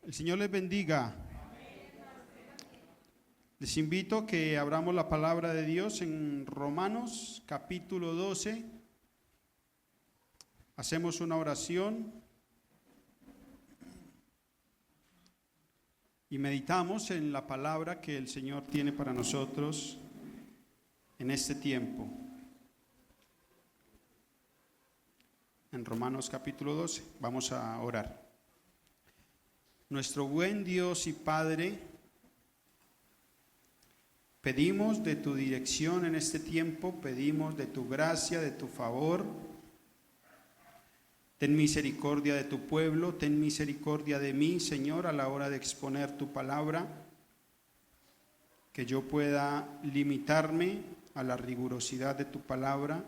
El Señor les bendiga. Les invito a que abramos la palabra de Dios en Romanos capítulo 12. Hacemos una oración y meditamos en la palabra que el Señor tiene para nosotros en este tiempo. En Romanos capítulo 12, vamos a orar. Nuestro buen Dios y Padre, pedimos de tu dirección en este tiempo, pedimos de tu gracia, de tu favor. Ten misericordia de tu pueblo, ten misericordia de mí, Señor, a la hora de exponer tu palabra, que yo pueda limitarme a la rigurosidad de tu palabra,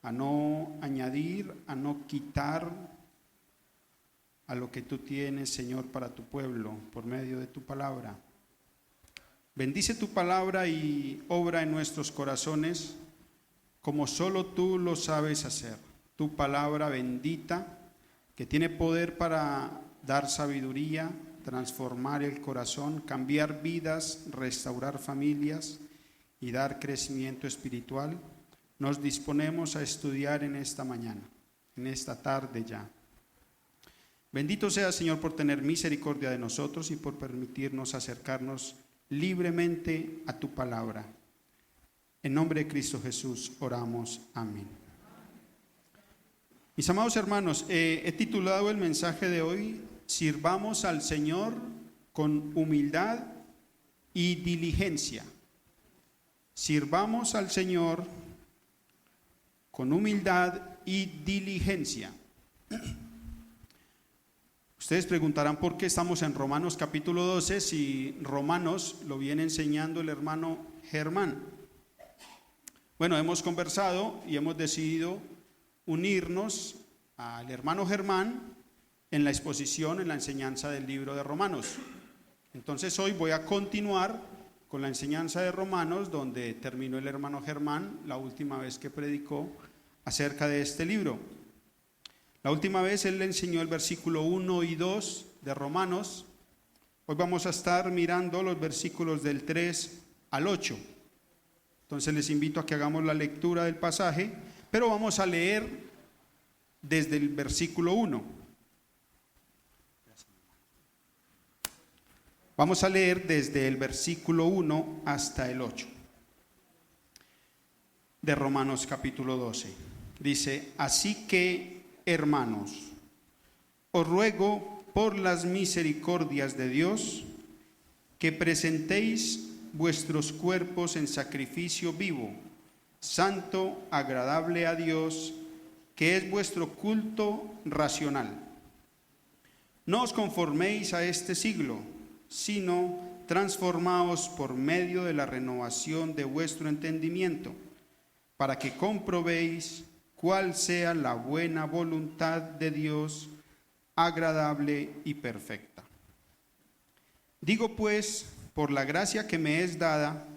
a no añadir, a no quitar a lo que tú tienes, Señor, para tu pueblo, por medio de tu palabra. Bendice tu palabra y obra en nuestros corazones como solo tú lo sabes hacer. Tu palabra bendita, que tiene poder para dar sabiduría, transformar el corazón, cambiar vidas, restaurar familias y dar crecimiento espiritual. Nos disponemos a estudiar en esta mañana, en esta tarde ya. Bendito sea, Señor, por tener misericordia de nosotros y por permitirnos acercarnos libremente a tu palabra. En nombre de Cristo Jesús oramos. Amén. Mis amados hermanos, he titulado el mensaje de hoy: Sirvamos al Señor con humildad y diligencia. Sirvamos al Señor con humildad y diligencia. Ustedes preguntarán por qué estamos en Romanos capítulo 12 si Romanos lo viene enseñando el hermano Germán. Bueno, hemos conversado y hemos decidido unirnos al hermano Germán en la exposición, en la enseñanza del libro de Romanos. Entonces hoy voy a continuar con la enseñanza de Romanos, donde terminó el hermano Germán la última vez que predicó acerca de este libro. La última vez él le enseñó el versículo 1 y 2 de Romanos. Hoy vamos a estar mirando los versículos del 3 al 8. Entonces les invito a que hagamos la lectura del pasaje, pero vamos a leer desde el versículo 1. Vamos a leer desde el versículo 1 hasta el 8 de Romanos capítulo 12. Dice: así que, hermanos, os ruego por las misericordias de Dios que presentéis vuestros cuerpos en sacrificio vivo, santo, agradable a Dios, que es vuestro culto racional. No os conforméis a este siglo, sino transformaos por medio de la renovación de vuestro entendimiento, para que comprobéis cuál sea la buena voluntad de Dios, agradable y perfecta. Digo pues, por la gracia que me es dada,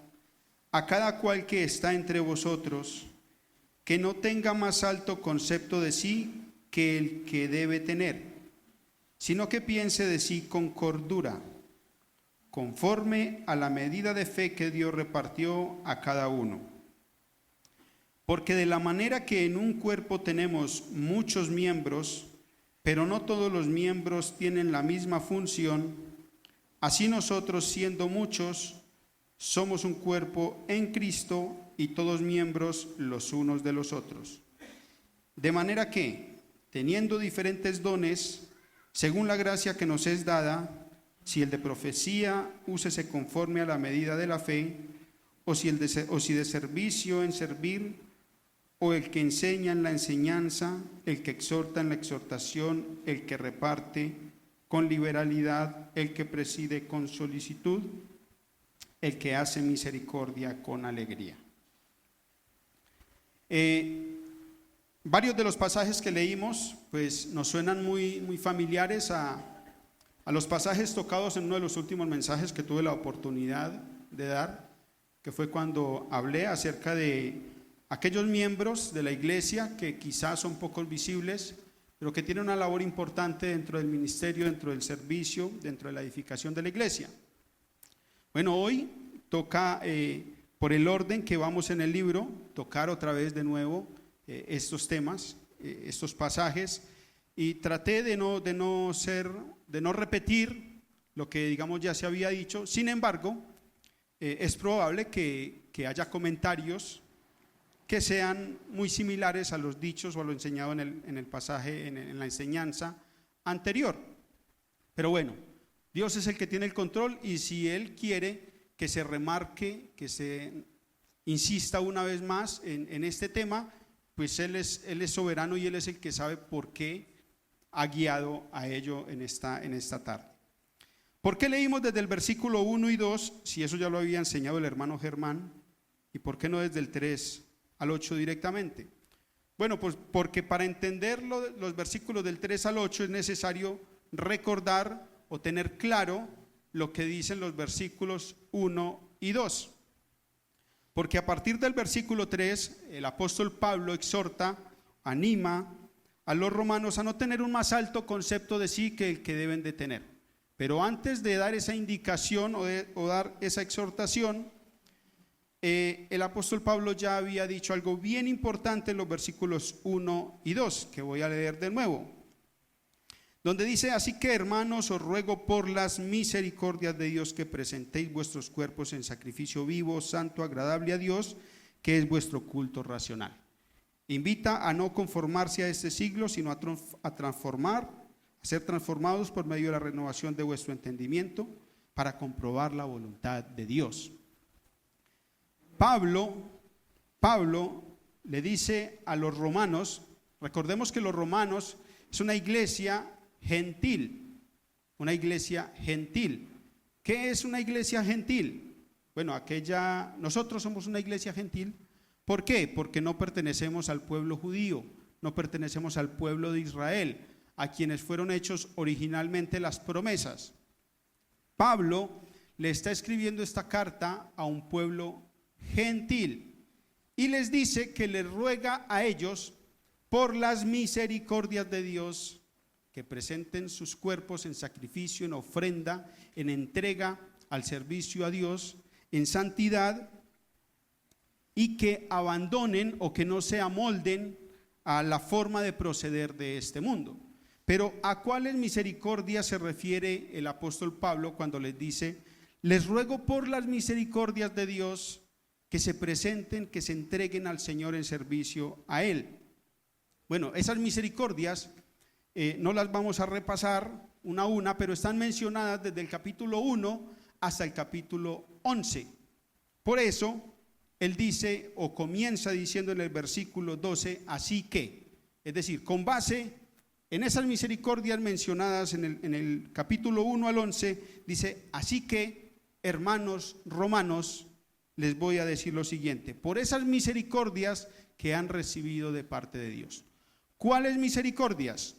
a cada cual que está entre vosotros, que no tenga más alto concepto de sí que el que debe tener, sino que piense de sí con cordura, conforme a la medida de fe que Dios repartió a cada uno. Porque de la manera que en un cuerpo tenemos muchos miembros, pero no todos los miembros tienen la misma función, así nosotros, siendo muchos, somos un cuerpo en Cristo y todos miembros los unos de los otros. De manera que, teniendo diferentes dones, según la gracia que nos es dada, si el de profecía, úsese conforme a la medida de la fe, o si de servicio en servir, o el que enseña en la enseñanza, el que exhorta en la exhortación, el que reparte con liberalidad, el que preside con solicitud, el que hace misericordia con alegría. Varios de los pasajes que leímos pues nos suenan muy familiares a los pasajes tocados en uno de los últimos mensajes que tuve la oportunidad de dar, que fue cuando hablé acerca de aquellos miembros de la iglesia que quizás son pocos visibles, pero que tiene una labor importante dentro del ministerio, dentro del servicio, dentro de la edificación de la iglesia. Bueno, hoy toca, por el orden que vamos en el libro, tocar otra vez de nuevo estos temas, estos pasajes, y traté de no repetir lo que digamos ya se había dicho. Sin embargo, es probable que haya comentarios que sean muy similares a los dichos o a lo enseñado en el pasaje, en la enseñanza anterior. Pero bueno, Dios es el que tiene el control, y si Él quiere que se remarque, que se insista una vez más en este tema, pues Él es soberano, y Él es el que sabe por qué ha guiado a ello en esta tarde. ¿Por qué leímos desde el versículo 1 y 2, si eso ya lo había enseñado el hermano Germán? ¿Y por qué no desde el 3 al 8 directamente? Bueno, pues porque para entender los versículos del 3 al 8 es necesario recordar o tener claro lo que dicen los versículos 1 y 2. Porque a partir del versículo 3, el apóstol Pablo exhorta, anima a los romanos a no tener un más alto concepto de sí que el que deben de tener. Pero antes de dar esa indicación o dar esa exhortación, el apóstol Pablo ya había dicho algo bien importante en los versículos 1 y 2, que voy a leer de nuevo, donde dice: así que, hermanos, os ruego por las misericordias de Dios que presentéis vuestros cuerpos en sacrificio vivo, santo, agradable a Dios, que es vuestro culto racional. Invita a no conformarse a este siglo, sino a ser transformados por medio de la renovación de vuestro entendimiento, para comprobar la voluntad de Dios. Pablo le dice a los romanos, recordemos que los romanos es una iglesia gentil, ¿Qué es una iglesia gentil? Bueno, nosotros somos una iglesia gentil. ¿Por qué? Porque no pertenecemos al pueblo judío, no pertenecemos al pueblo de Israel, a quienes fueron hechos originalmente las promesas. Pablo le está escribiendo esta carta a un pueblo gentil y les dice que les ruega a ellos por las misericordias de Dios que presenten sus cuerpos en sacrificio, en ofrenda, en entrega al servicio a Dios, en santidad, y que abandonen o que no se amolden a la forma de proceder de este mundo. Pero ¿a cuáles misericordias se refiere el apóstol Pablo cuando les dice: les ruego por las misericordias de Dios que se presenten, que se entreguen al Señor en servicio a Él? Bueno, esas misericordias no las vamos a repasar una a una, pero están mencionadas desde el capítulo 1 hasta el capítulo 11. Por eso él dice, o comienza diciendo en el versículo 12, así que, es decir, con base en esas misericordias mencionadas en el capítulo 1 al 11, dice: así que, hermanos romanos, les voy a decir lo siguiente, por esas misericordias que han recibido de parte de Dios. ¿Cuáles misericordias?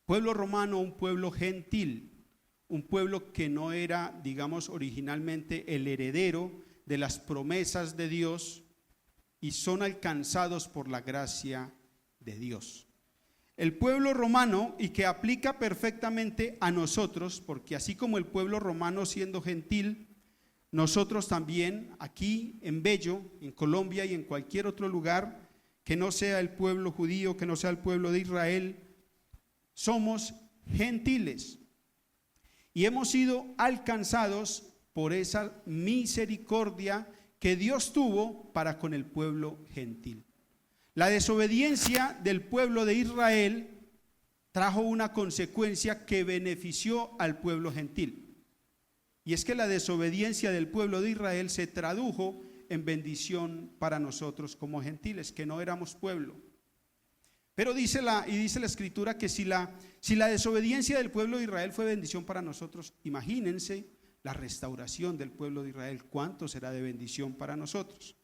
Pueblo romano, un pueblo gentil, un pueblo que no era, digamos, originalmente el heredero de las promesas de Dios, y son alcanzados por la gracia de Dios. El pueblo romano, y que aplica perfectamente a nosotros, porque así como el pueblo romano siendo gentil, nosotros también aquí en Bello, en Colombia y en cualquier otro lugar que no sea el pueblo judío, que no sea el pueblo de Israel, somos gentiles y hemos sido alcanzados por esa misericordia que Dios tuvo para con el pueblo gentil. La desobediencia del pueblo de Israel trajo una consecuencia que benefició al pueblo gentil, y es que la desobediencia del pueblo de Israel se tradujo en bendición para nosotros como gentiles, que no éramos pueblo. Pero dice la Escritura que si la desobediencia del pueblo de Israel fue bendición para nosotros, imagínense la restauración del pueblo de Israel, ¿cuánto será de bendición para nosotros?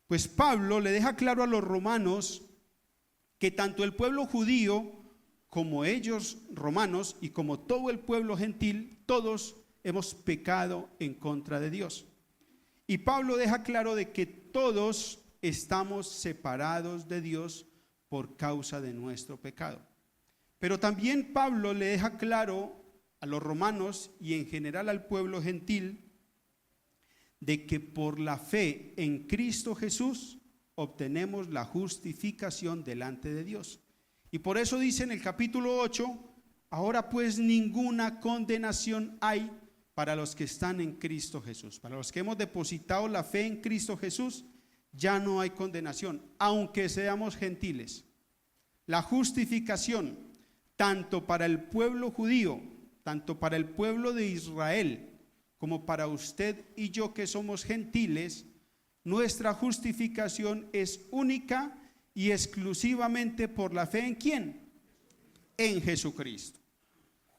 Pues Pablo le deja claro a los romanos que tanto el pueblo judío como ellos romanos y como todo el pueblo gentil, todos hemos pecado en contra de Dios. Y Pablo deja claro de que todos estamos separados de Dios por causa de nuestro pecado. Pero también Pablo le deja claro a los romanos y en general al pueblo gentil de que por la fe en Cristo Jesús obtenemos la justificación delante de Dios. Y por eso dice en el capítulo 8, ahora pues ninguna condenación hay para los que están en Cristo Jesús. Para los que hemos depositado la fe en Cristo Jesús, ya no hay condenación, aunque seamos gentiles. La justificación, tanto para el pueblo judío, tanto para el pueblo de Israel, como para usted y yo que somos gentiles, nuestra justificación es única y exclusivamente por la fe ¿en quién? En Jesucristo.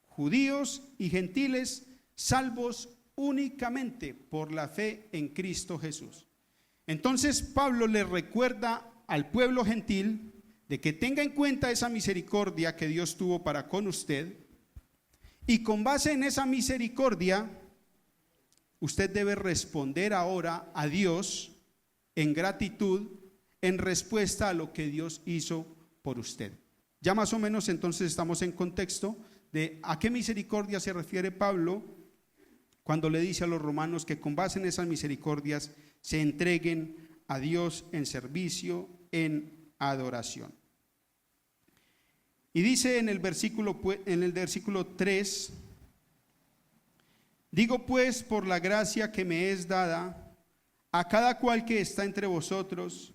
Judíos y gentiles salvos únicamente por la fe en Cristo Jesús. Entonces Pablo le recuerda al pueblo gentil de que tenga en cuenta esa misericordia que Dios tuvo para con usted, y con base en esa misericordia usted debe responder ahora a Dios en gratitud, en respuesta a lo que Dios hizo por usted. Ya más o menos entonces estamos en contexto de a qué misericordia se refiere Pablo cuando le dice a los romanos que con base en esas misericordias se entreguen a Dios en servicio, en adoración. Y dice en el versículo 3, digo pues por la gracia que me es dada a cada cual que está entre vosotros,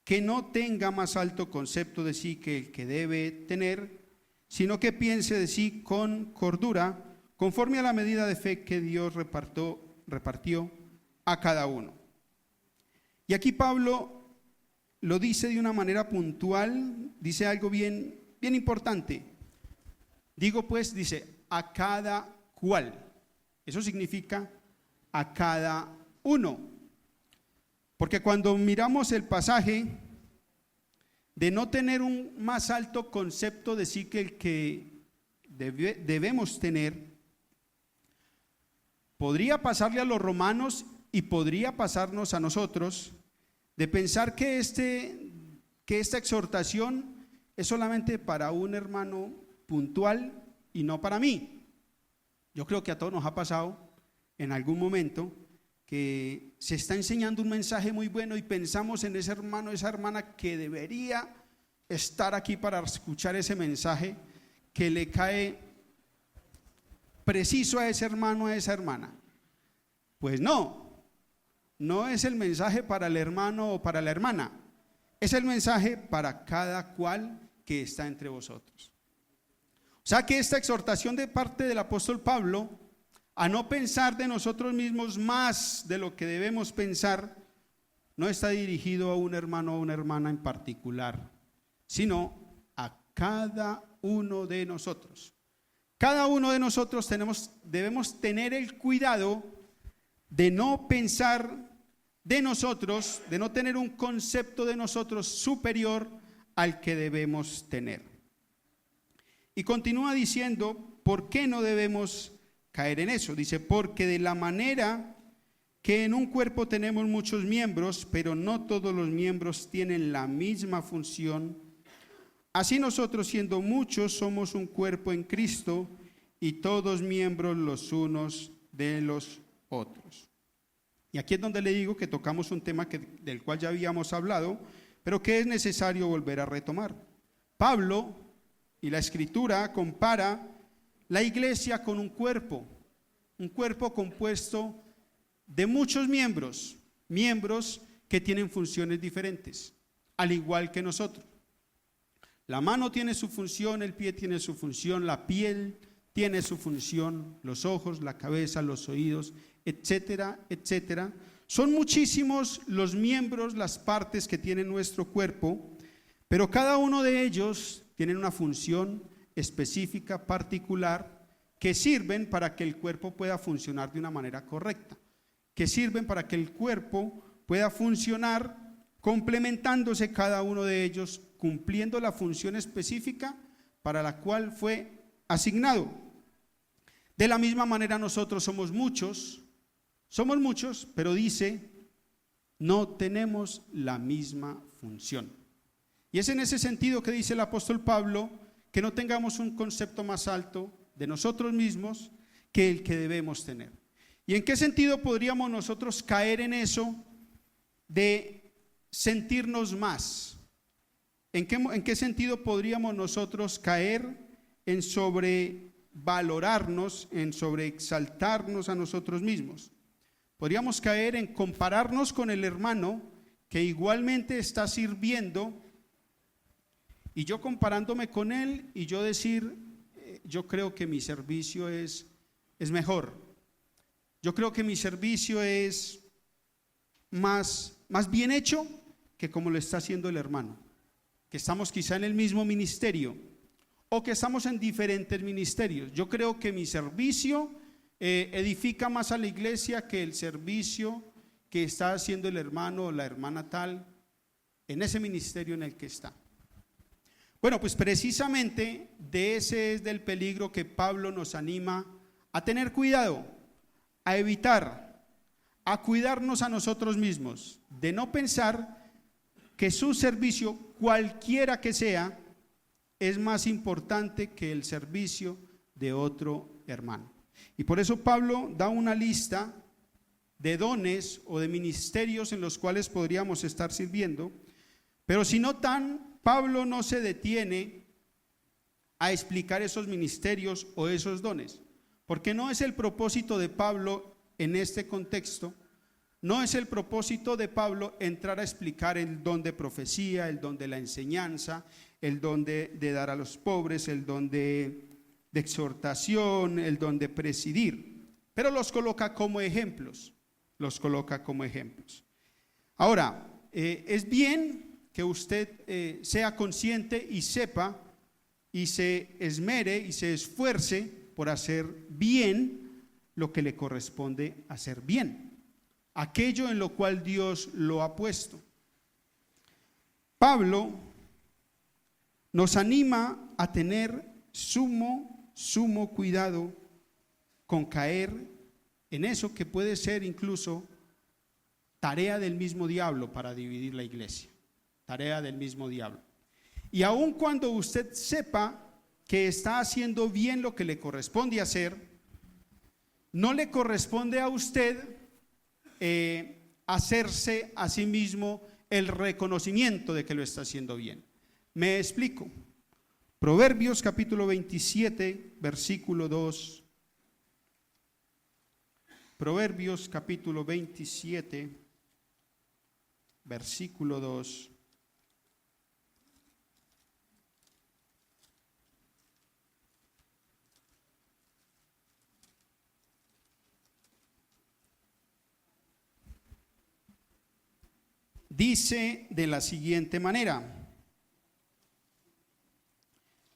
que no tenga más alto concepto de sí que el que debe tener, sino que piense de sí con cordura, conforme a la medida de fe que Dios repartió a cada uno. Y aquí Pablo lo dice de una manera puntual, dice algo bien importante. Digo pues, dice, a cada cual. Eso significa a cada uno. Porque cuando miramos el pasaje de no tener un más alto concepto de sí que el que debemos tener, podría pasarle a los romanos y podría pasarnos a nosotros de pensar que esta exhortación es solamente para un hermano puntual y no para mí. Yo creo que a todos nos ha pasado en algún momento que se está enseñando un mensaje muy bueno y pensamos en ese hermano, esa hermana que debería estar aquí para escuchar ese mensaje que le cae preciso a ese hermano, a esa hermana. Pues no es el mensaje para el hermano o para la hermana, es el mensaje para cada cual que está entre vosotros. O sea que esta exhortación de parte del apóstol Pablo a no pensar de nosotros mismos más de lo que debemos pensar, no está dirigido a un hermano o una hermana en particular, sino a cada uno de nosotros. Cada uno de nosotros debemos tener el cuidado de no pensar de nosotros, de no tener un concepto de nosotros superior al que debemos tener. Y continúa diciendo, ¿por qué no debemos caer en eso? Dice, porque de la manera que en un cuerpo tenemos muchos miembros, pero no todos los miembros tienen la misma función, así nosotros siendo muchos somos un cuerpo en Cristo y todos miembros los unos de los otros. Y aquí es donde le digo que tocamos un tema del cual ya habíamos hablado, pero que es necesario volver a retomar. Pablo y la Escritura compara la iglesia con un cuerpo compuesto de muchos miembros que tienen funciones diferentes, al igual que nosotros. La mano tiene su función, el pie tiene su función, la piel tiene su función, los ojos, la cabeza, los oídos, etcétera, etcétera. Son muchísimos los miembros, las partes que tiene nuestro cuerpo, pero cada uno de ellos tiene una función específica, particular, que sirven para que el cuerpo pueda funcionar de una manera correcta, que sirven para que el cuerpo pueda funcionar complementándose cada uno de ellos, cumpliendo la función específica para la cual fue asignado. De la misma manera nosotros somos muchos, pero dice, no tenemos la misma función. Y es en ese sentido que dice el apóstol Pablo que no tengamos un concepto más alto de nosotros mismos que el que debemos tener. ¿Y en qué sentido podríamos nosotros caer en eso de sentirnos más? ¿En qué sentido podríamos nosotros caer en sobrevalorarnos, en sobreexaltarnos a nosotros mismos? Podríamos caer en compararnos con el hermano que igualmente está sirviendo y yo comparándome con él y yo decir, yo creo que mi servicio es mejor. Yo creo que mi servicio es más bien hecho que como lo está haciendo el hermano, que estamos quizá en el mismo ministerio o que estamos en diferentes ministerios. Yo creo que mi servicio edifica más a la iglesia que el servicio que está haciendo el hermano o la hermana tal en ese ministerio en el que está. Bueno, pues precisamente de ese es del peligro que Pablo nos anima a tener cuidado, a evitar, a cuidarnos a nosotros mismos, de no pensar que su servicio, cualquiera que sea, es más importante que el servicio de otro hermano. Y por eso Pablo da una lista de dones o de ministerios en los cuales podríamos estar sirviendo, pero si notan, Pablo no se detiene a explicar esos ministerios o esos dones, porque no es el propósito de Pablo en este contexto, no es el propósito de Pablo entrar a explicar el don de profecía, el don de la enseñanza, el don de dar a los pobres, el don de exhortación, el don de presidir, pero los coloca como ejemplos, Ahora, es bien que usted sea consciente y sepa y se esmere y se esfuerce por hacer bien lo que le corresponde hacer bien, aquello en lo cual Dios lo ha puesto. Pablo nos anima a tener sumo cuidado con caer en eso que puede ser incluso tarea del mismo diablo para dividir la iglesia. Tarea del mismo diablo. Y aun cuando usted sepa que está haciendo bien lo que le corresponde hacer, no le corresponde a usted hacerse a sí mismo el reconocimiento de que lo está haciendo bien. Me explico. Proverbios capítulo 27, versículo 2. Proverbios capítulo 27, versículo 2. Dice de la siguiente manera,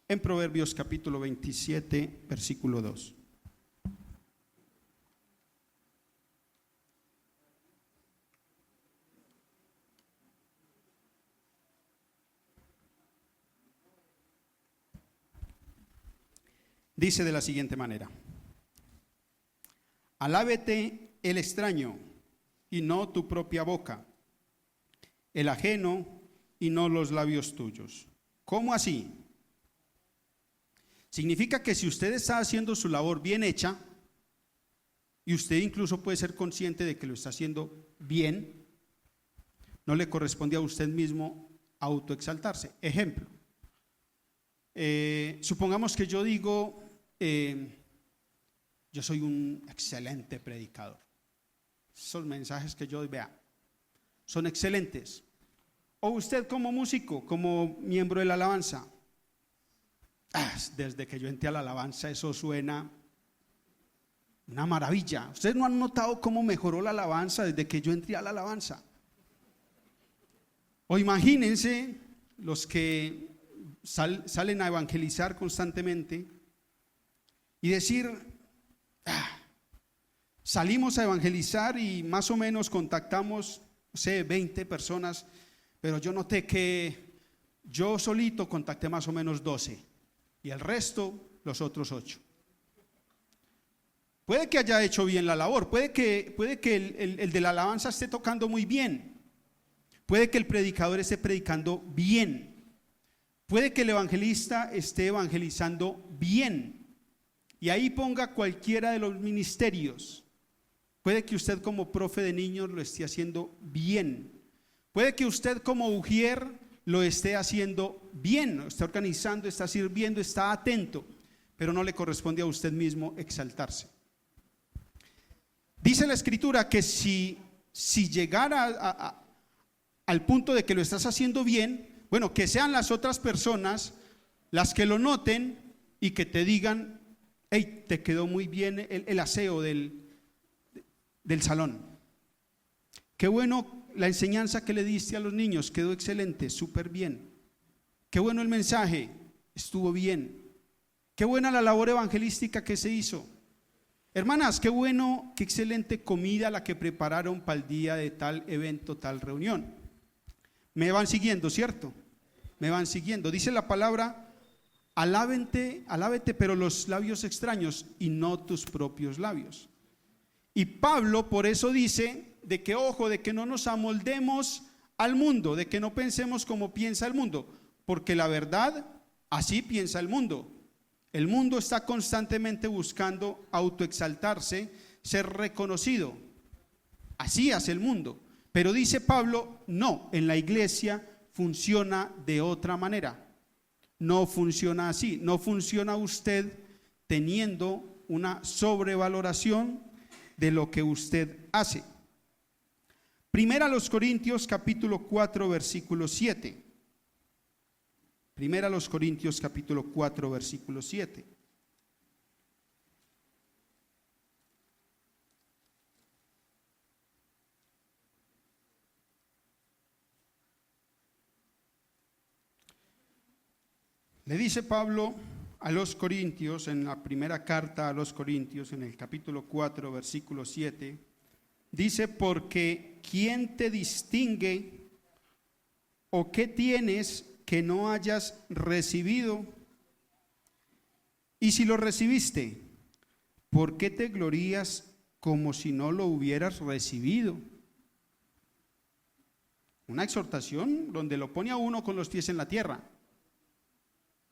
en Proverbios capítulo 27, versículo 2. Dice de la siguiente manera: alábete el extraño y no tu propia boca, el ajeno y no los labios tuyos. ¿Cómo así? Significa que si usted está haciendo su labor bien hecha, y usted incluso puede ser consciente de que lo está haciendo bien, no le corresponde a usted mismo autoexaltarse. Ejemplo, supongamos que yo digo, yo soy un excelente predicador. Esos mensajes que yo doy, vea, son excelentes. O usted como músico, como miembro de la alabanza, desde que yo entré a la alabanza eso suena una maravilla. Ustedes no han notado cómo mejoró la alabanza desde que yo entré a la alabanza. O imagínense los que salen a evangelizar constantemente y decir, salimos a evangelizar y más o menos contactamos, no sé, 20 personas, pero yo noté que yo solito contacté más o menos 12 y el resto los otros 8. Puede que haya hecho bien la labor, puede que el de la alabanza esté tocando muy bien, puede que el predicador esté predicando bien, Puede que el evangelista esté evangelizando bien, y ahí ponga cualquiera de los ministerios. Puede que usted como profe de niños lo esté haciendo bien. Puede que usted como ujier lo esté haciendo bien, lo está organizando, está sirviendo, está atento, pero no le corresponde a usted mismo exaltarse. Dice la Escritura que si llegara al punto de que lo estás haciendo bien, bueno, que sean las otras personas las que lo noten y que te digan: hey, te quedó muy bien el aseo del salón. Qué bueno la enseñanza que le diste a los niños, quedó excelente, súper bien. Qué bueno el mensaje, estuvo bien. Qué buena la labor evangelística que se hizo. Hermanas, qué bueno, qué excelente comida la que prepararon para el día de tal evento, tal reunión. Me van siguiendo, ¿cierto? Me van siguiendo. Dice la palabra: alábete, pero los labios extraños y no tus propios labios. Y Pablo por eso dice de que, ojo, de que no nos amoldemos al mundo, de que no pensemos como piensa el mundo, porque la verdad, así piensa el mundo. El mundo está constantemente buscando autoexaltarse, ser reconocido. Así hace el mundo. Pero dice Pablo: no, en la iglesia funciona de otra manera. No funciona así. No funciona usted teniendo una sobrevaloración de lo que usted hace. Primera a los Corintios capítulo 4 versículo 7. Primera a los Corintios capítulo 4 versículo 7. Le dice Pablo a los Corintios, en la primera carta a los Corintios, en el capítulo 4 versículo 7, dice: porque ¿quién te distingue o qué tienes que no hayas recibido? Y si lo recibiste, ¿por qué te glorías como si no lo hubieras recibido? Una exhortación donde lo pone a uno con los pies en la tierra.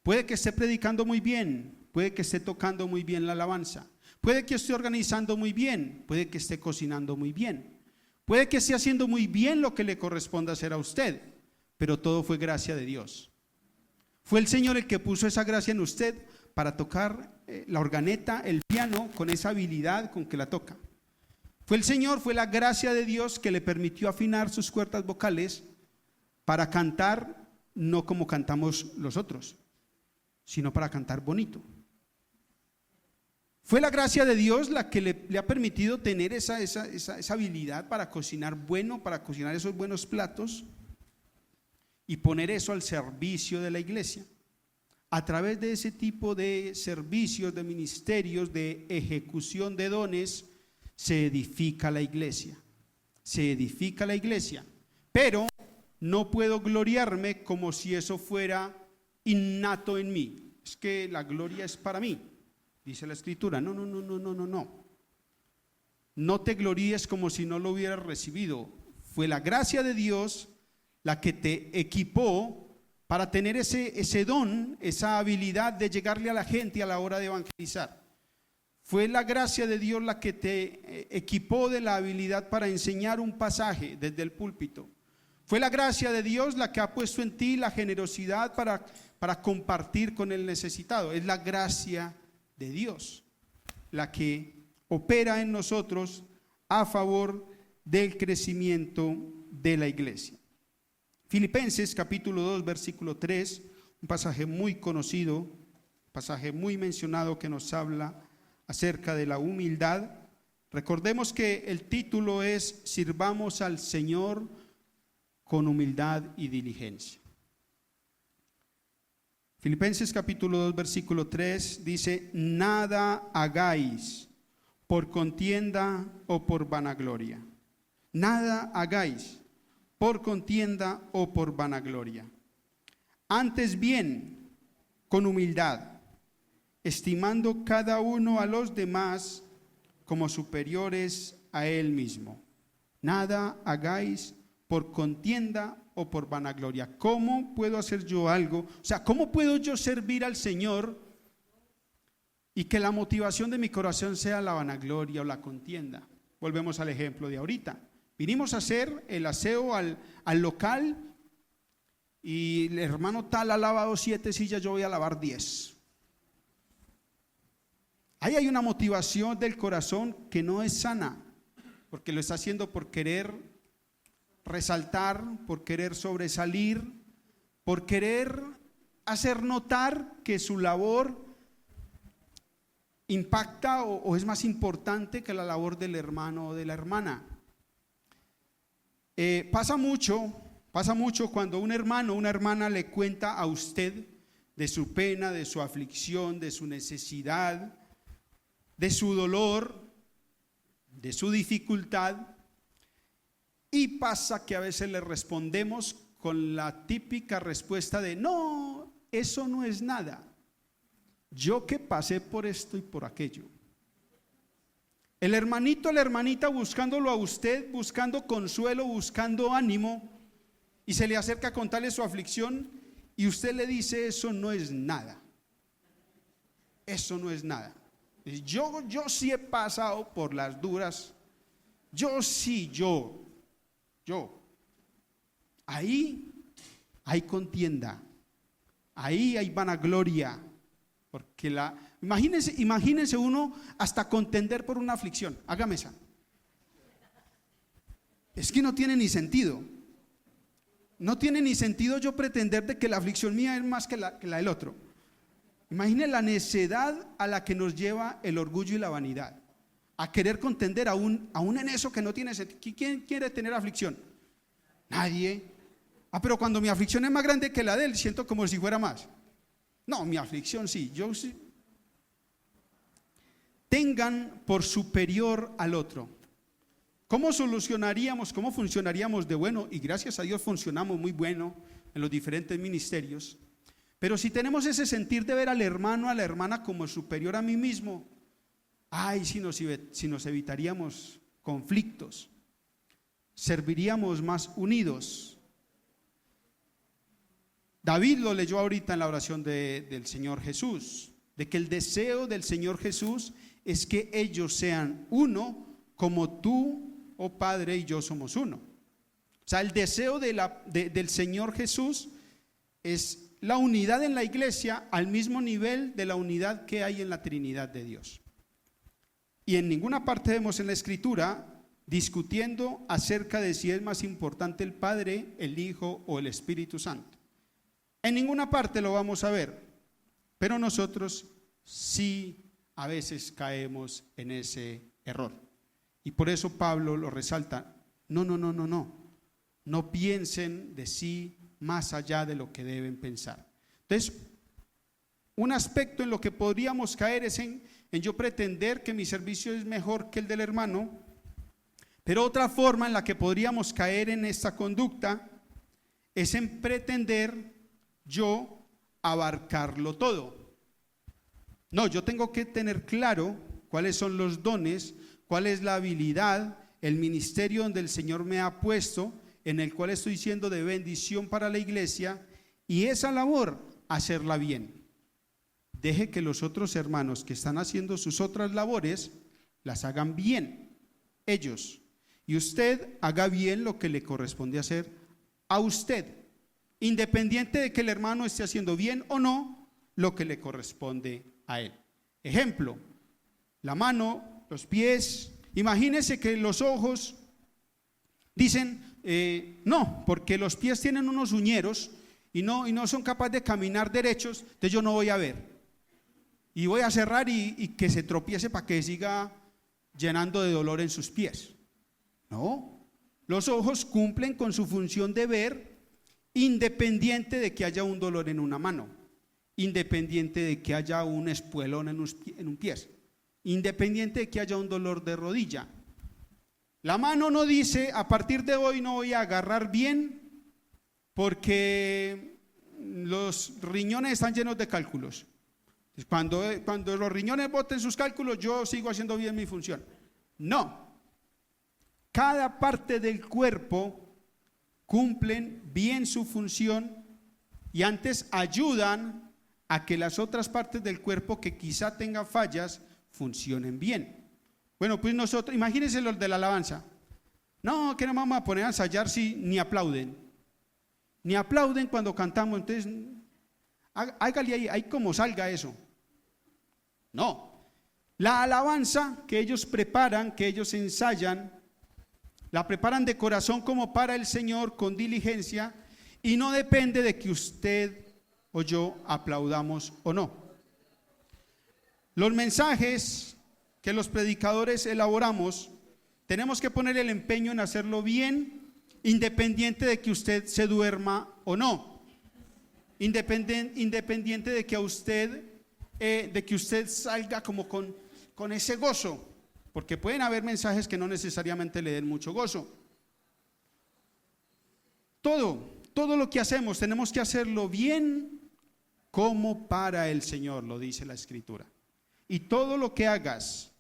Puede que esté predicando muy bien, puede que esté tocando muy bien la alabanza, puede que esté organizando muy bien, puede que esté cocinando muy bien, puede que esté haciendo muy bien lo que le corresponde hacer a usted, pero todo fue gracia de Dios. Fue el Señor el que puso esa gracia en usted para tocar la organeta, el piano, con esa habilidad con que la toca. Fue el Señor, fue la gracia de Dios que le permitió afinar sus cuerdas vocales para cantar no como cantamos los otros, sino para cantar bonito. Fue la gracia de Dios la que le ha permitido tener esa habilidad para cocinar bueno, para cocinar esos buenos platos y poner eso al servicio de la iglesia. A través de ese tipo de servicios, de ministerios, de ejecución de dones, se edifica la iglesia. Se edifica la iglesia. Pero no puedo gloriarme como si eso fuera innato en mí. Es que la gloria es para mí, dice la Escritura. No. No te gloríes como si no lo hubieras recibido. Fue la gracia de Dios la que te equipó para tener ese don, esa habilidad de llegarle a la gente a la hora de evangelizar. Fue la gracia de Dios la que te equipó de la habilidad para enseñar un pasaje desde el púlpito. Fue la gracia de Dios la que ha puesto en ti la generosidad para compartir con el necesitado. Es la gracia de Dios la que opera en nosotros a favor del crecimiento de la iglesia. Filipenses capítulo 2 versículo 3, un pasaje muy conocido, pasaje muy mencionado que nos habla acerca de la humildad. Recordemos que el título es: sirvamos al Señor con humildad y diligencia. Filipenses capítulo 2 versículo 3 dice: nada hagáis por contienda o por vanagloria. Nada hagáis por contienda o por vanagloria. Antes bien, con humildad, estimando cada uno a los demás como superiores a él mismo. Nada hagáis por contienda o por vanagloria? ¿Cómo puedo hacer yo algo? O sea, ¿cómo puedo yo servir al Señor y que la motivación de mi corazón sea la vanagloria o la contienda? Volvemos al ejemplo de ahorita. Vinimos a hacer el aseo al local y el hermano tal ha lavado 7 sillas, yo voy a lavar 10. Ahí hay una motivación del corazón que no es sana, porque lo está haciendo por querer resaltar, por querer sobresalir, por querer hacer notar que su labor impacta o es más importante que la labor del hermano o de la hermana. Pasa mucho cuando un hermano o una hermana le cuenta a usted de su pena, de su aflicción, de su necesidad, de su dolor, de su dificultad, y pasa que a veces le respondemos con la típica respuesta de no, eso no es nada, yo que pasé por esto y por aquello. El hermanito, la hermanita buscándolo a usted, buscando consuelo, buscando ánimo, y se le acerca a contarle su aflicción y usted le dice eso no es nada, eso no es nada. Yo sí he pasado por las duras, yo. Ahí hay contienda, ahí hay vanagloria, porque imagínense uno hasta contender por una aflicción. Hágame esa. Es que no tiene ni sentido. No tiene ni sentido yo pretender de que la aflicción mía es más que la del otro. Imagine la necedad a la que nos lleva el orgullo y la vanidad, a querer contender aún en eso que no tiene sentido. ¿Quién quiere tener aflicción? Nadie. Pero cuando mi aflicción es más grande que la de él, siento como si fuera más. No, mi aflicción sí, yo sí. Tengan por superior al otro. ¿Cómo solucionaríamos, cómo funcionaríamos de bueno? Y gracias a Dios funcionamos muy bueno en los diferentes ministerios. Pero si tenemos ese sentir de ver al hermano, a la hermana como superior a mí mismo, si nos evitaríamos conflictos, serviríamos más unidos. David lo leyó ahorita en la oración del Señor Jesús, de que el deseo del Señor Jesús es que ellos sean uno como tú, oh Padre, y yo somos uno. O sea, el deseo del Señor Jesús es la unidad en la iglesia al mismo nivel de la unidad que hay en la Trinidad de Dios. Y en ninguna parte vemos en la Escritura discutiendo acerca de si es más importante el Padre, el Hijo o el Espíritu Santo. En ninguna parte lo vamos a ver, pero nosotros sí a veces caemos en ese error. Y por eso Pablo lo resalta. No piensen de sí más allá de lo que deben pensar. Entonces, un aspecto en lo que podríamos caer es en yo pretender que mi servicio es mejor que el del hermano, pero otra forma en la que podríamos caer en esta conducta es en pretender yo abarcarlo todo. No, yo tengo que tener claro cuáles son los dones, cuál es la habilidad, el ministerio donde el Señor me ha puesto, en el cual estoy siendo de bendición para la iglesia, y esa labor hacerla bien. Deje que los otros hermanos que están haciendo sus otras labores las hagan bien, ellos, y usted haga bien lo que le corresponde hacer a usted, independiente de que el hermano esté haciendo bien o no lo que le corresponde a él. Ejemplo, la mano, los pies. Imagínese que los ojos dicen no, porque los pies tienen unos uñeros y no son capaces de caminar derechos, entonces yo no voy a ver y voy a cerrar y que se tropiece para que siga llenando de dolor en sus pies. No, los ojos cumplen con su función de ver, independiente de que haya un dolor en una mano, independiente de que haya un espuelón en un pie, independiente de que haya un dolor de rodilla. La mano no dice, a partir de hoy no voy a agarrar bien porque los riñones están llenos de cálculos. Cuando los riñones boten sus cálculos, yo sigo haciendo bien mi función. No. Cada parte del cuerpo cumplen bien su función y antes ayudan a que las otras partes del cuerpo que quizá tengan fallas funcionen bien. Bueno, pues nosotros, imagínense los de la alabanza. No, que no vamos a poner a ensayar si ni aplauden. Ni aplauden cuando cantamos, entonces hágale ahí como salga eso. No, la alabanza que ellos preparan, que ellos ensayan, la preparan de corazón como para el Señor con diligencia y no depende de que usted o yo aplaudamos o no. Los mensajes que los predicadores elaboramos, tenemos que poner el empeño en hacerlo bien, independiente de que usted se duerma o no, independiente de que a usted, salga como con ese gozo, porque pueden haber mensajes que no necesariamente le den mucho gozo. Todo lo que hacemos tenemos que hacerlo bien como para el Señor, lo dice la Escritura. Y todo lo que hagas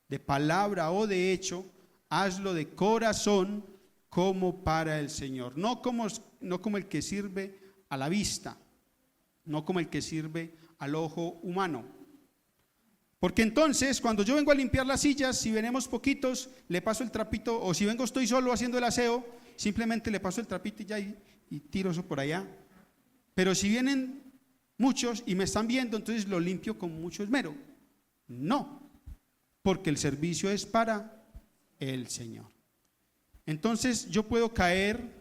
de palabra o de hecho, hazlo de corazón como para el Señor, no como el que sirve a la vista, no como el que sirve al ojo humano. Porque entonces, cuando yo vengo a limpiar las sillas, si venimos poquitos, le paso el trapito, o si estoy solo haciendo el aseo, simplemente le paso el trapito y ya y tiro eso por allá. Pero si vienen muchos y me están viendo, entonces lo limpio con mucho esmero. No, porque el servicio es para el Señor. Entonces yo puedo caer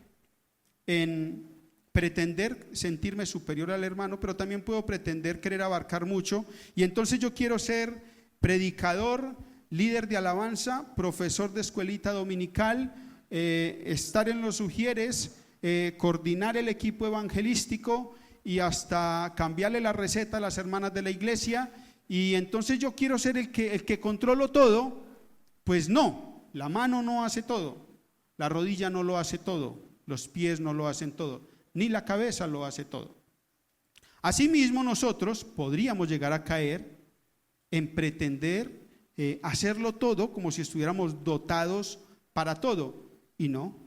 en pretender sentirme superior al hermano, pero también puedo pretender querer abarcar mucho, y entonces yo quiero ser predicador, líder de alabanza, profesor de escuelita dominical, estar en los ujieres, coordinar el equipo evangelístico y hasta cambiarle la receta a las hermanas de la iglesia, y entonces yo quiero ser el que controlo todo. Pues no, la mano no hace todo, la rodilla no lo hace todo, los pies no lo hacen todo, ni la cabeza lo hace todo. Asimismo, nosotros podríamos llegar a caer en pretender hacerlo todo como si estuviéramos dotados para todo, y no.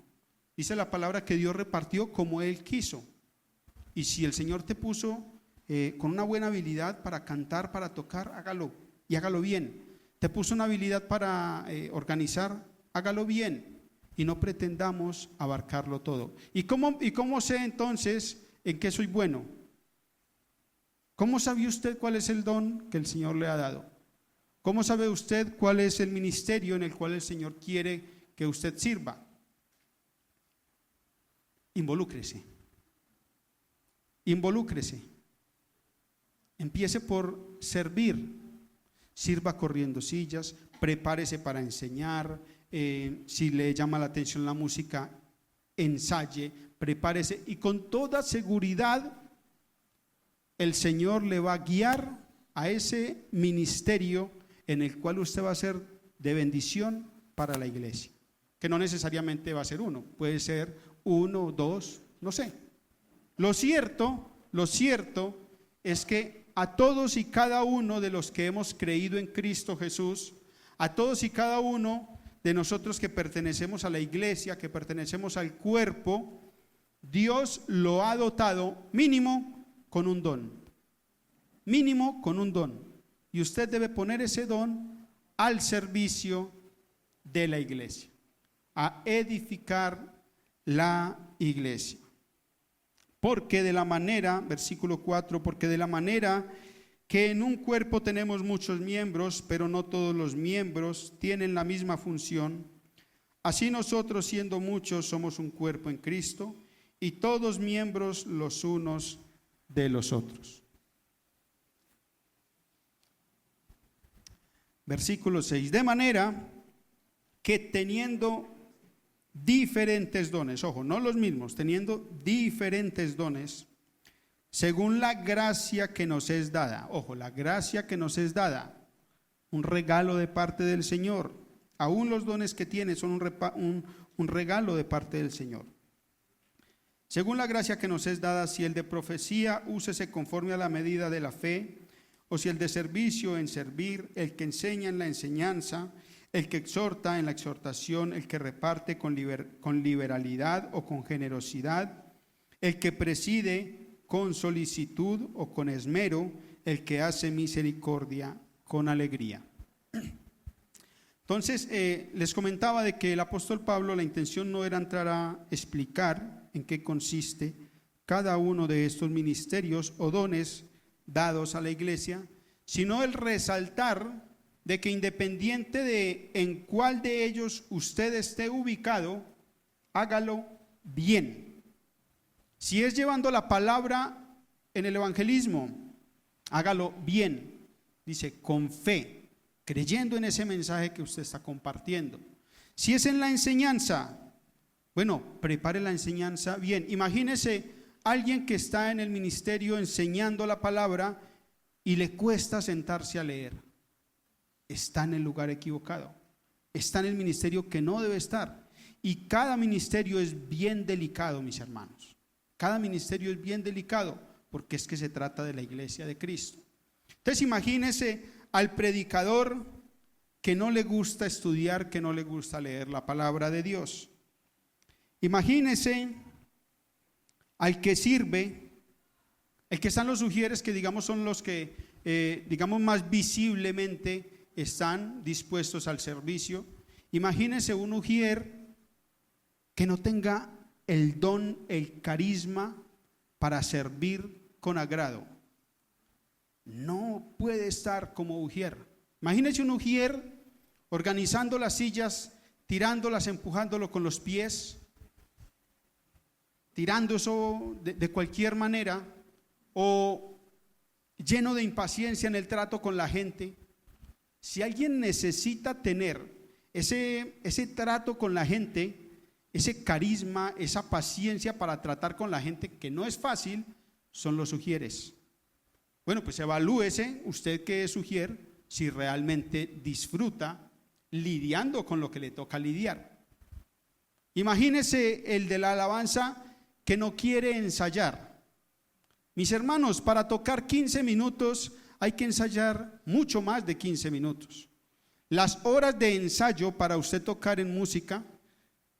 Dice la palabra que Dios repartió como Él quiso, y si el Señor te puso con una buena habilidad para cantar, para tocar, hágalo, y hágalo bien. Te puso una habilidad para organizar, hágalo bien, y no pretendamos abarcarlo todo. ¿Y cómo sé entonces en qué soy bueno? ¿Cómo sabe usted cuál es el don que el Señor le ha dado? ¿Cómo sabe usted cuál es el ministerio en el cual el Señor quiere que usted sirva? Involúcrese. Empiece por servir. Sirva corriendo sillas, prepárese para enseñar. Si le llama la atención la música, ensaye, prepárese, y con toda seguridad el Señor le va a guiar a ese ministerio en el cual usted va a ser de bendición para la iglesia, que no necesariamente va a ser uno, puede ser uno, dos, no sé. Lo cierto es que a todos y cada uno de los que hemos creído en Cristo Jesús, a todos y cada uno de nosotros que pertenecemos a la iglesia, que pertenecemos al cuerpo, Dios lo ha dotado mínimo con un don. Y usted debe poner ese don al servicio de la iglesia, a edificar la iglesia. Porque de la manera, versículo 4, porque de la manera que en un cuerpo tenemos muchos miembros, pero no todos los miembros tienen la misma función, así nosotros, siendo muchos, somos un cuerpo en Cristo, y todos miembros los unos de los otros. Versículo 6, de manera que teniendo diferentes dones, ojo, no los mismos, teniendo diferentes dones, según la gracia que nos es dada, ojo, la gracia que nos es dada, un regalo de parte del Señor. Aún los dones que tiene son un regalo de parte del Señor. Según la gracia que nos es dada, si el de profecía, úsese conforme a la medida de la fe, o si el de servicio, en servir, el que enseña en la enseñanza, el que exhorta en la exhortación, el que reparte con liberalidad o con generosidad, el que preside con solicitud o con esmero, el que hace misericordia con alegría. Entonces, les comentaba de que el apóstol Pablo, la intención no era entrar a explicar en qué consiste cada uno de estos ministerios o dones dados a la iglesia, sino el resaltar de que independiente de en cuál de ellos usted esté ubicado, hágalo bien. Si es llevando la palabra en el evangelismo, hágalo bien, dice, con fe, creyendo en ese mensaje que usted está compartiendo. Si es en la enseñanza, bueno, prepare la enseñanza bien. Imagínese alguien que está en el ministerio enseñando la palabra y le cuesta sentarse a leer. Está en el lugar equivocado, está en el ministerio que no debe estar. Y cada ministerio es bien delicado, mis hermanos. Cada ministerio es bien delicado porque es que se trata de la iglesia de Cristo. Entonces imagínese al predicador que no le gusta estudiar, que no le gusta leer la palabra de Dios. Imagínese al que sirve, el que están los ujieres, que digamos son los que digamos más visiblemente están dispuestos al servicio. Imagínese un ujier que no tenga el don, el carisma para servir con agrado. No puede estar como ujier. Imagínese un ujier organizando las sillas, tirándolas, empujándolo con los pies, tirando eso de cualquier manera, o lleno de impaciencia en el trato con la gente. Si alguien necesita tener ese trato con la gente, ese carisma, esa paciencia para tratar con la gente, que no es fácil, son los ujieres. Bueno, pues evalúese usted que es ujier, si realmente disfruta lidiando con lo que le toca lidiar. Imagínese el de la alabanza que no quiere ensayar. Mis hermanos, para tocar 15 minutos hay que ensayar mucho más de 15 minutos. Las horas de ensayo para usted tocar en música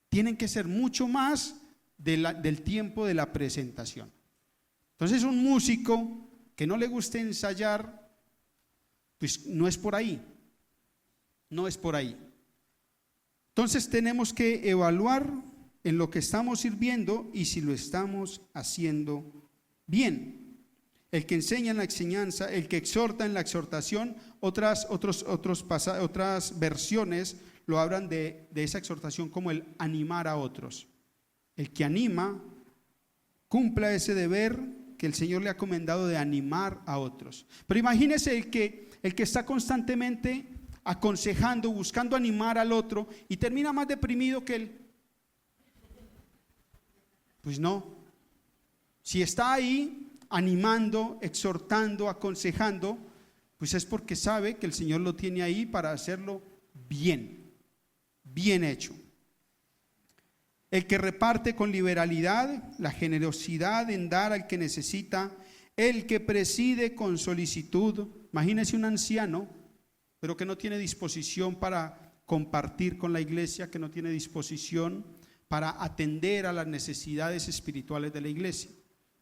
tienen que ser mucho más del tiempo de la presentación. Entonces un músico que no le guste ensayar, pues no es por ahí, no es por ahí. Entonces tenemos que evaluar en lo que estamos sirviendo y si lo estamos haciendo bien. El que enseña en la enseñanza, el que exhorta en la exhortación, otras versiones lo hablan de esa exhortación como el animar a otros. El que anima, cumpla ese deber que el Señor le ha encomendado de animar a otros. Pero imagínese el que está constantemente aconsejando, buscando animar al otro y termina más deprimido que él. Pues no. Si está ahí animando, exhortando, aconsejando, pues es porque sabe que el Señor lo tiene ahí para hacerlo bien, bien hecho. El que reparte con liberalidad, la generosidad en dar al que necesita, el que preside con solicitud. Imagínese un anciano, pero que no tiene disposición para compartir con la iglesia, que no tiene disposición para atender a las necesidades espirituales de la iglesia.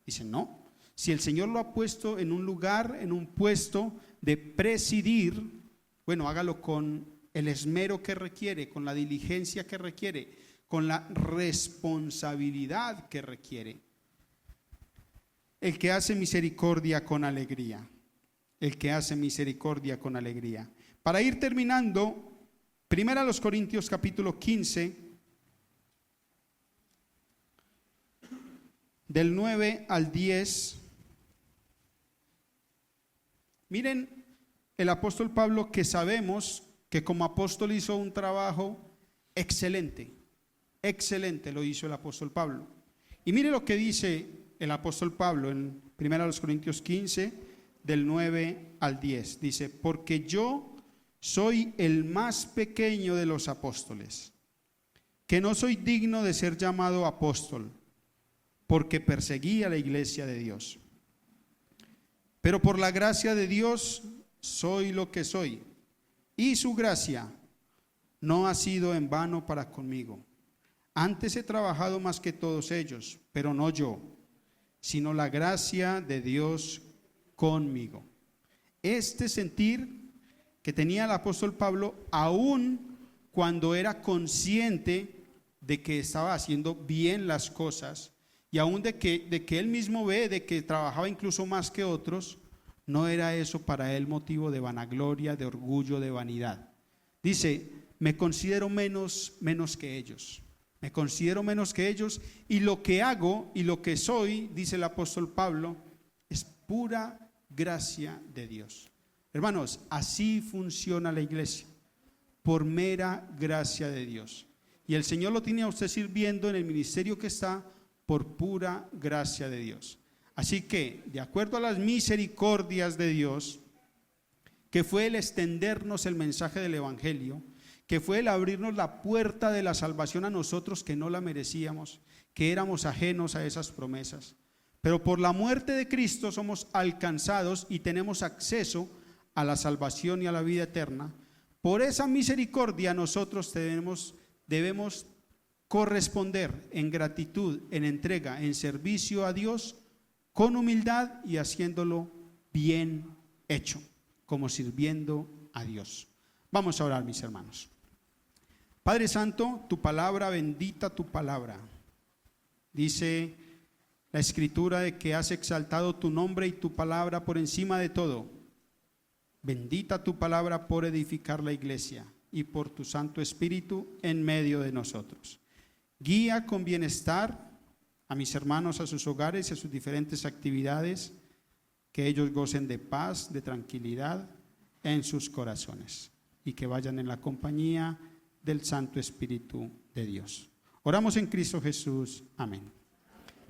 Dice, no, si el Señor lo ha puesto en un lugar, en un puesto de presidir, bueno, hágalo con el esmero que requiere, con la diligencia que requiere, con la responsabilidad que requiere. El que hace misericordia con alegría. El que hace misericordia con alegría. Para ir terminando, 1 Corintios capítulo 15, del 9 al 10. Miren el apóstol Pablo, que sabemos que como apóstol hizo un trabajo excelente. Excelente lo hizo el apóstol Pablo. Y mire lo que dice el apóstol Pablo en 1 Corintios 15, del 9 al 10. Dice, porque yo soy el más pequeño de los apóstoles, que no soy digno de ser llamado apóstol, porque perseguí a la iglesia de Dios. Pero por la gracia de Dios soy lo que soy, y su gracia no ha sido en vano para conmigo. Antes he trabajado más que todos ellos, pero no yo, sino la gracia de Dios conmigo. Este sentir que tenía el apóstol Pablo, aún cuando era consciente de que estaba haciendo bien las cosas, y aún de que él mismo ve de que trabajaba incluso más que otros, no era eso para él motivo de vanagloria, de orgullo, de vanidad. Dice, me considero menos que ellos. Me considero menos que ellos, y lo que hago y lo que soy, dice el apóstol Pablo, es pura gracia de Dios. Hermanos, así funciona la iglesia, por mera gracia de Dios. Y el Señor lo tiene a usted sirviendo en el ministerio que está por pura gracia de Dios. Así que, de acuerdo a las misericordias de Dios, que fue el extendernos el mensaje del evangelio, que fue el abrirnos la puerta de la salvación a nosotros que no la merecíamos, que éramos ajenos a esas promesas, pero por la muerte de Cristo somos alcanzados y tenemos acceso a la salvación y a la vida eterna. Por esa misericordia nosotros debemos corresponder en gratitud, en entrega, en servicio a Dios, con humildad y haciéndolo bien hecho, como sirviendo a Dios. Vamos a orar, mis hermanos. Padre Santo, tu palabra, bendita tu palabra. Dice la Escritura de que has exaltado tu nombre y tu palabra por encima de todo. Bendita tu palabra por edificar la iglesia y por tu Santo Espíritu en medio de nosotros. Guía con bienestar a mis hermanos a sus hogares y a sus diferentes actividades, que ellos gocen de paz, de tranquilidad en sus corazones y que vayan en la compañía del Santo Espíritu de Dios. Oramos en Cristo Jesús. Amén.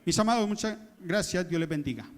Mis amados, muchas gracias. Dios les bendiga.